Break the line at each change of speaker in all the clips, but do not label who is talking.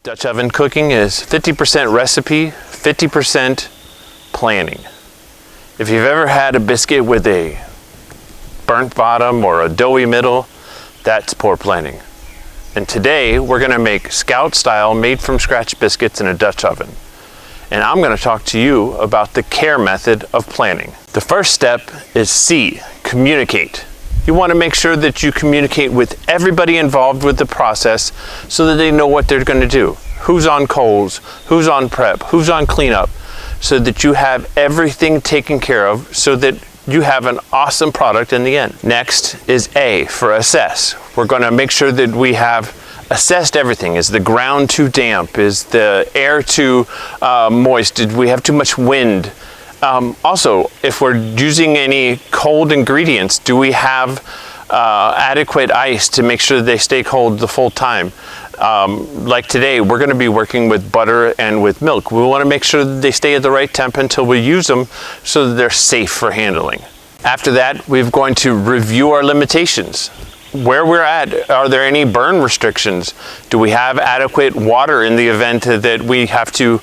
Dutch oven cooking is 50% recipe, 50% planning. If you've ever had a biscuit with a burnt bottom or a doughy middle, that's poor planning. And today we're going to make Scout style made from scratch biscuits in a Dutch oven. And I'm going to talk to you about the CARE method of planning. The first step is C, communicate. You want to make sure that you communicate with everybody involved with the process so that they know what they're going to do. Who's on coals, who's on prep, who's on cleanup, so that you have everything taken care of so that you have an awesome product in the end. Next is A for assess. We're going to make sure that we have assessed everything. Is the ground too damp? Is the air too moist? Did we have too much wind? Also, if we're using any cold ingredients, do we have adequate ice to make sure they stay cold the full time? Like today, we're going to be working with butter and with milk. We want to make sure that they stay at the right temp until we use them so that they're safe for handling. After that, we're going to review our limitations. Where we're at, are there any burn restrictions? Do we have adequate water in the event that we have to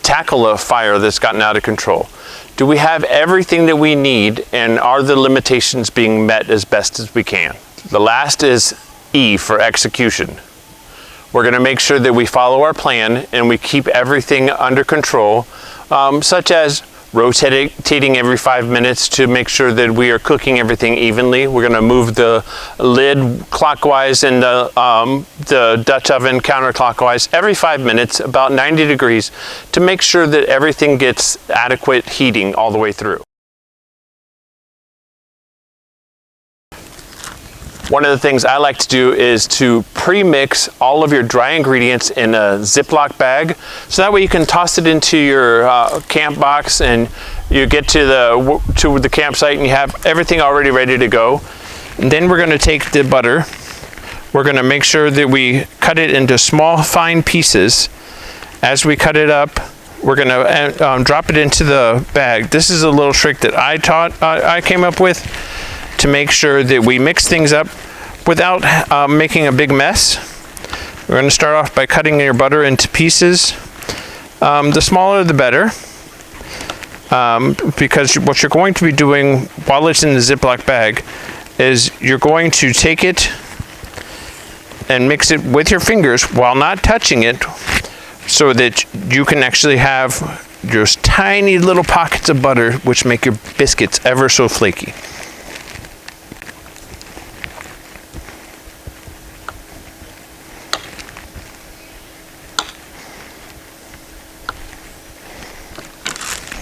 tackle a fire that's gotten out of control? Do we have everything that we need, and are the limitations being met as best as we can? The last is E for execution. We're going to make sure that we follow our plan and we keep everything under control, such as rotating every 5 minutes to make sure that we are cooking everything evenly. We're going to move the lid clockwise and the Dutch oven counterclockwise every 5 minutes, about 90 degrees, to make sure that everything gets adequate heating all the way through. One of the things I like to do is to pre-mix all of your dry ingredients in a Ziploc bag, so that way you can toss it into your camp box and you get to the campsite and you have everything already ready to go. And then we're going to take the butter. We're going to make sure that we cut it into small, fine pieces. As we cut it up, we're going to drop it into the bag. This is a little trick that I came up with to make sure that we mix things up without making a big mess. We're going to start off by cutting your butter into pieces. The smaller the better, because what you're going to be doing while it's in the Ziploc bag is you're going to take it and mix it with your fingers while not touching it, so that you can actually have just tiny little pockets of butter which make your biscuits ever so flaky.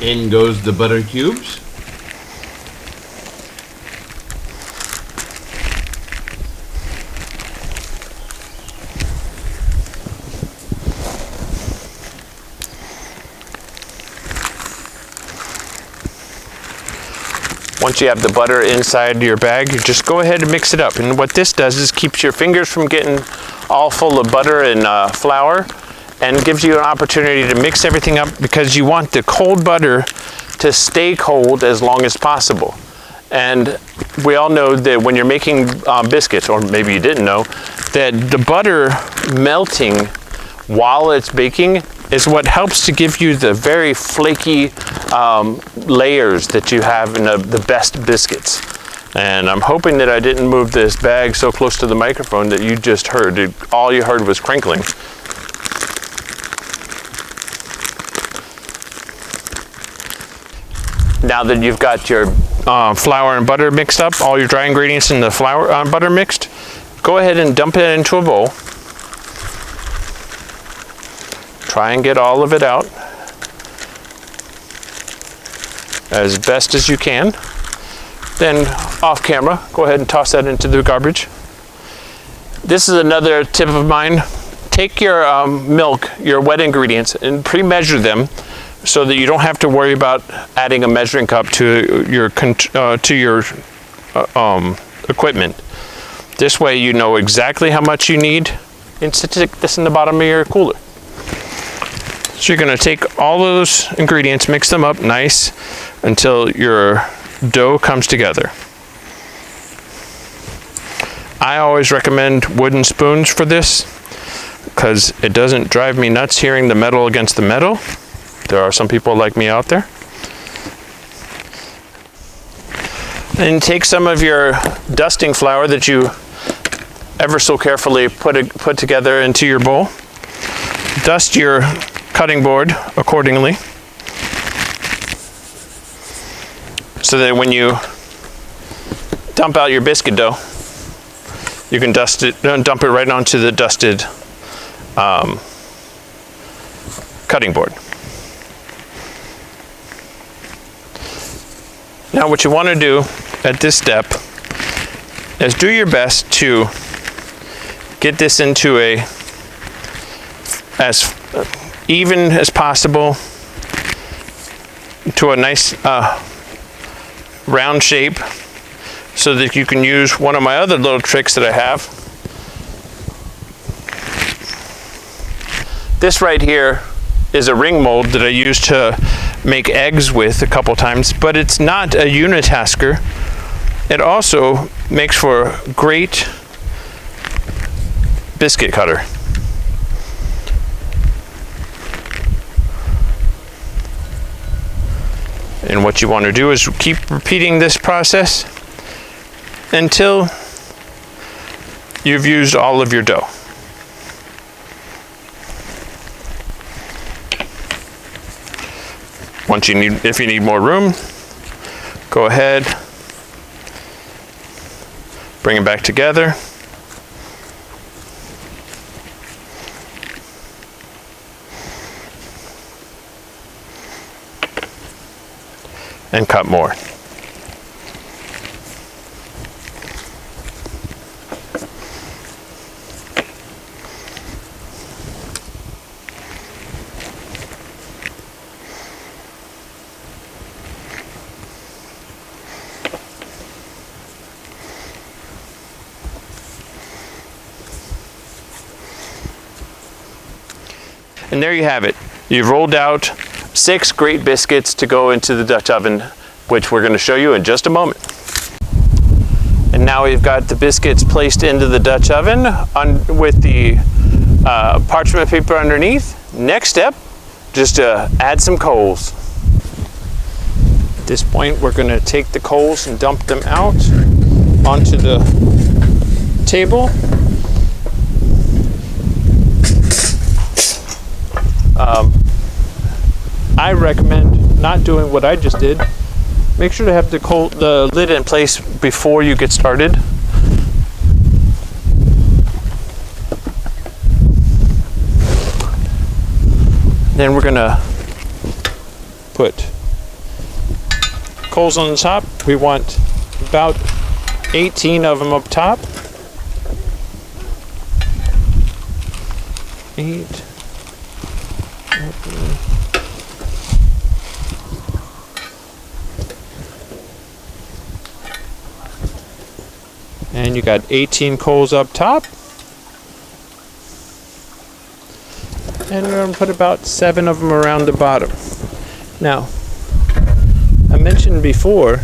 In goes the butter cubes.
Once you have the butter inside your bag, you just go ahead and mix it up. And what this does is keeps your fingers from getting all full of butter and flour, and gives you an opportunity to mix everything up, because you want the cold butter to stay cold as long as possible. And we all know that when you're making biscuits, or maybe you didn't know, that the butter melting while it's baking is what helps to give you the very flaky layers that you have in the best biscuits. And I'm hoping that I didn't move this bag so close to the microphone that you just heard. All you heard was crinkling. Now that you've got your flour and butter mixed up, all your dry ingredients and the flour and butter mixed, go ahead and dump it into a bowl. Try and get all of it out as best as you can. Then off camera, go ahead and toss that into the garbage. This is another tip of mine. Take your milk, your wet ingredients, and pre-measure them, so that you don't have to worry about adding a measuring cup to your equipment. This way you know exactly how much you need, and stick this in the bottom of your cooler. So you're going to take all those ingredients, mix them up nice until your dough comes together. I always recommend wooden spoons for this. because it doesn't drive me nuts hearing the metal against the metal. There are some people like me out there. And take some of your dusting flour that you ever so carefully put together into your bowl. Dust your cutting board accordingly, so that when you dump out your biscuit dough, you can dump it right onto the dusted cutting board. Now what you want to do at this step is do your best to get this into as even as possible, to a nice round shape, so that you can use one of my other little tricks that I have. This right here is a ring mold that I used to make eggs with a couple times, but it's not a unitasker. It also makes for a great biscuit cutter. And what you want to do is keep repeating this process until you've used all of your dough. If you need more room, go ahead, bring it back together. And cut more. And there you have it. You've rolled out 6 great biscuits to go into the Dutch oven, which we're going to show you in just a moment. And now we've got the biscuits placed into the Dutch oven with the parchment paper underneath. Next step, just add some coals. At this point, we're going to take the coals and dump them out onto the table. I recommend not doing what I just did. Make sure to have the lid in place before you get started. Then we're gonna put coals on the top. We want about 18 of them up top. 8. And you got 18 coals up top. And we're going to put about 7 of them around the bottom. Now, I mentioned before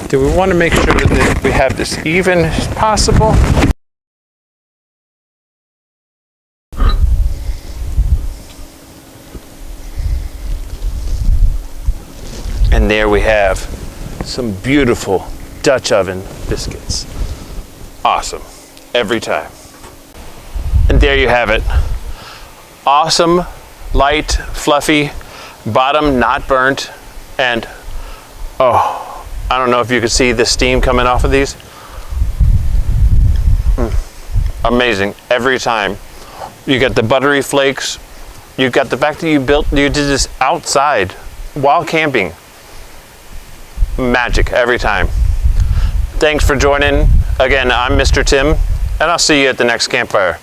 that we want to make sure that we have this even as possible. And there we have some beautiful Dutch oven biscuits. Awesome, every time. And there you have it. Awesome, light, fluffy, bottom not burnt, and oh, I don't know if you can see the steam coming off of these. Amazing, every time. You got the buttery flakes. You got the fact that you did this outside while camping. Magic every time. Thanks for joining. Again, I'm Mr. Tim, and I'll see you at the next campfire.